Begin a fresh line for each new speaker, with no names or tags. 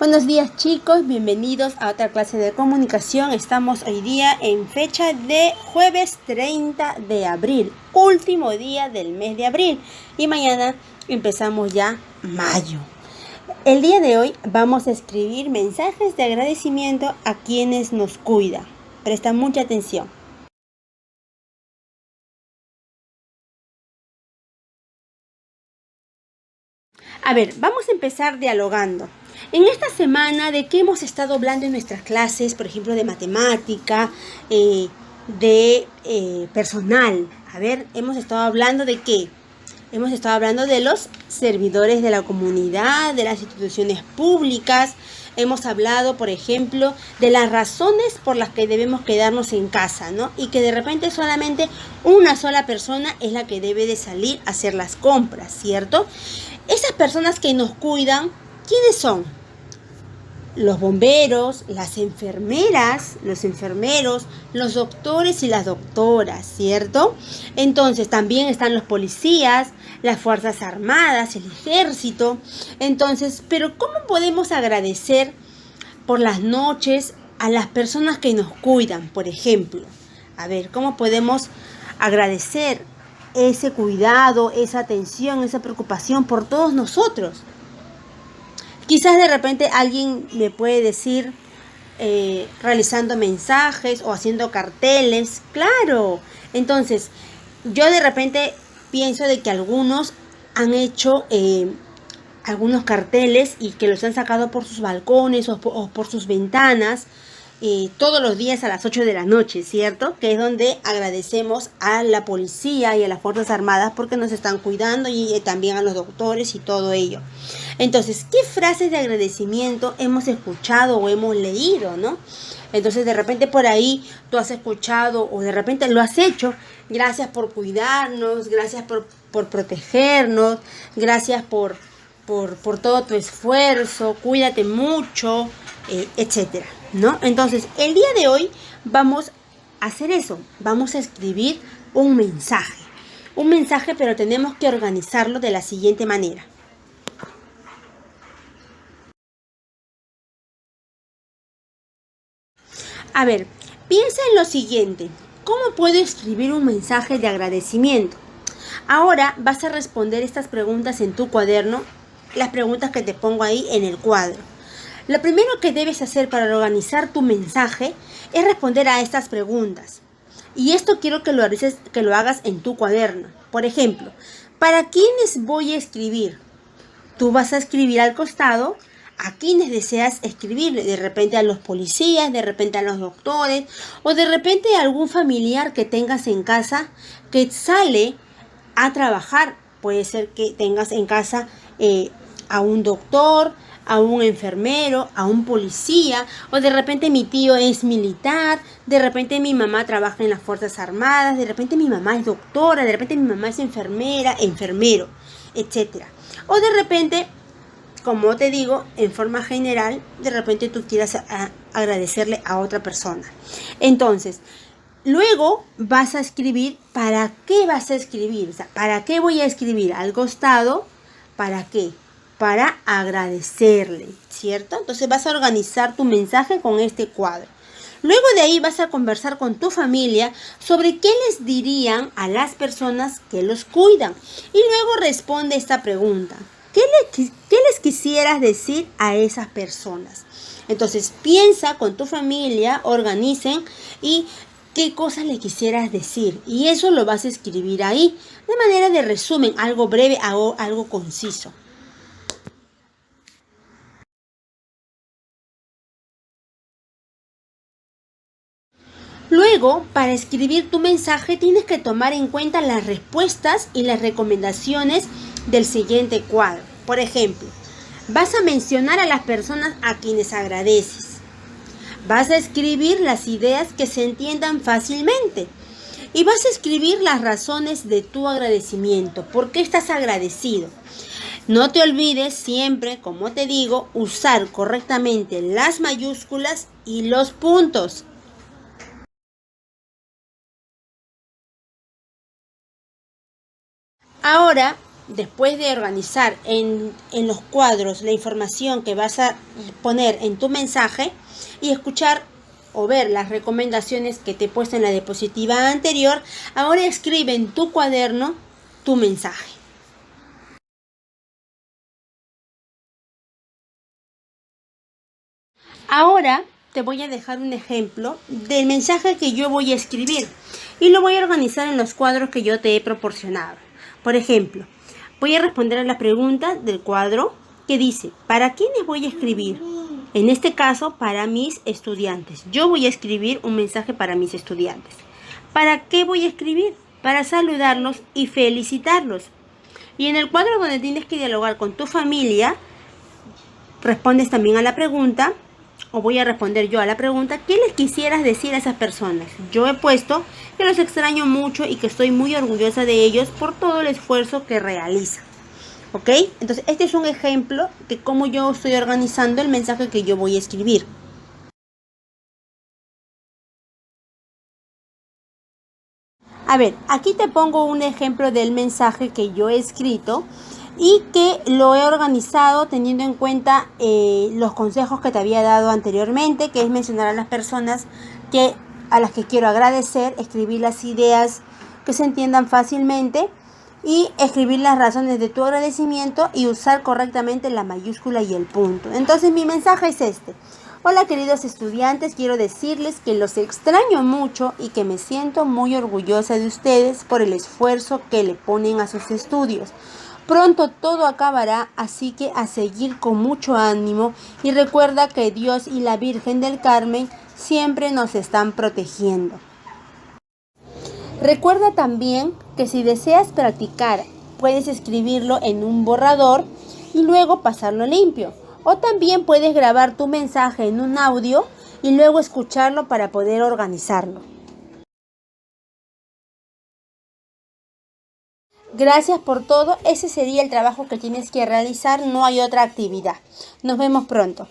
Buenos días chicos, bienvenidos a otra clase de comunicación. Estamos hoy día en fecha de jueves 30 de abril, último día del mes de abril, y mañana empezamos ya mayo. El día de hoy vamos a escribir mensajes de agradecimiento a quienes nos cuidan. Presta mucha atención. A ver, vamos a empezar dialogando. En esta semana, ¿de qué hemos estado hablando en nuestras clases? Por ejemplo, de matemática, de personal. A ver, hemos estado hablando de qué. Hemos estado hablando de los servidores de la comunidad, de las instituciones públicas. Hemos hablado, por ejemplo, de las razones por las que debemos quedarnos en casa, ¿no? Y que de repente solamente una sola persona es la que debe de salir a hacer las compras, ¿cierto? Esas personas que nos cuidan, ¿quiénes son? Los bomberos, las enfermeras, los enfermeros, los doctores y las doctoras, ¿cierto? Entonces también están los policías, las fuerzas armadas, el ejército. Entonces, pero ¿cómo podemos agradecer por las noches a las personas que nos cuidan, por ejemplo? A ver, ¿cómo podemos agradecer ese cuidado, esa atención, esa preocupación por todos nosotros? Quizás de repente alguien me puede decir realizando mensajes o haciendo carteles. Claro. Entonces, yo de repente pienso de que algunos han hecho algunos carteles y que los han sacado por sus balcones o por sus ventanas todos los días a las 8 de la noche, ¿cierto? Que es donde agradecemos a la policía y a las Fuerzas Armadas porque nos están cuidando y también a los doctores y todo ello. Entonces, ¿qué frases de agradecimiento hemos escuchado o hemos leído, no? Entonces, de repente por ahí tú has escuchado o de repente lo has hecho. Gracias por cuidarnos, gracias por protegernos, gracias por todo tu esfuerzo, cuídate mucho, etcétera, ¿no? Entonces, el día de hoy vamos a hacer eso, vamos a escribir un mensaje, pero tenemos que organizarlo de la siguiente manera. A ver, piensa en lo siguiente, ¿cómo puedo escribir un mensaje de agradecimiento? Ahora vas a responder estas preguntas en tu cuaderno, las preguntas que te pongo ahí en el cuadro. Lo primero que debes hacer para organizar tu mensaje es responder a estas preguntas. Y esto quiero que lo hagas en tu cuaderno. Por ejemplo, ¿para quiénes voy a escribir? Tú vas a escribir al costado a quienes deseas escribir, de repente a los policías, de repente a los doctores o de repente a algún familiar que tengas en casa que sale a trabajar. Puede ser que tengas en casa a un doctor, a un enfermero, a un policía, o de repente mi tío es militar, de repente mi mamá trabaja en las Fuerzas Armadas, de repente mi mamá es doctora, de repente mi mamá es enfermera, enfermero, etc. O de repente, como te digo, en forma general, de repente tú quieras agradecerle a otra persona. Entonces, luego vas a escribir para qué vas a escribir, o sea, para qué voy a escribir al costado, para qué, para agradecerle, ¿cierto? Entonces vas a organizar tu mensaje con este cuadro. Luego de ahí vas a conversar con tu familia sobre qué les dirían a las personas que los cuidan. Y luego responde esta pregunta. ¿Qué les quisieras decir a esas personas? Entonces piensa con tu familia, organicen y qué cosas le quisieras decir. Y eso lo vas a escribir ahí, de manera de resumen, algo breve, algo conciso. Luego, para escribir tu mensaje tienes que tomar en cuenta las respuestas y las recomendaciones del siguiente cuadro. Por ejemplo, vas a mencionar a las personas a quienes agradeces. Vas a escribir las ideas que se entiendan fácilmente. Y vas a escribir las razones de tu agradecimiento. ¿Por qué estás agradecido? No te olvides siempre, como te digo, usar correctamente las mayúsculas y los puntos. Ahora después de organizar en los cuadros la información que vas a poner en tu mensaje y escuchar o ver las recomendaciones que te he puesto en la diapositiva anterior, ahora escribe en tu cuaderno tu mensaje. Ahora te voy a dejar un ejemplo del mensaje que yo voy a escribir y lo voy a organizar en los cuadros que yo te he proporcionado. Por ejemplo, voy a responder a la pregunta del cuadro que dice, ¿para quiénes voy a escribir? En este caso, para mis estudiantes. Yo voy a escribir un mensaje para mis estudiantes. ¿Para qué voy a escribir? Para saludarlos y felicitarlos. Y en el cuadro donde tienes que dialogar con tu familia, respondes también a la pregunta, o voy a responder yo a la pregunta, ¿qué les quisieras decir a esas personas? Yo he puesto que los extraño mucho y que estoy muy orgullosa de ellos por todo el esfuerzo que realizan. ¿Ok? Entonces, este es un ejemplo de cómo yo estoy organizando el mensaje que yo voy a escribir. A ver, aquí te pongo un ejemplo del mensaje que yo he escrito y que lo he organizado teniendo en cuenta los consejos que te había dado anteriormente, que es mencionar a las personas a las que quiero agradecer, escribir las ideas que se entiendan fácilmente y escribir las razones de tu agradecimiento y usar correctamente la mayúscula y el punto. Entonces mi mensaje es este. Hola queridos estudiantes, quiero decirles que los extraño mucho y que me siento muy orgullosa de ustedes por el esfuerzo que le ponen a sus estudios. Pronto todo acabará, así que a seguir con mucho ánimo y recuerda que Dios y la Virgen del Carmen siempre nos están protegiendo. Recuerda también que si deseas practicar, puedes escribirlo en un borrador y luego pasarlo limpio. O también puedes grabar tu mensaje en un audio y luego escucharlo para poder organizarlo. Gracias por todo. Ese sería el trabajo que tienes que realizar. No hay otra actividad. Nos vemos pronto.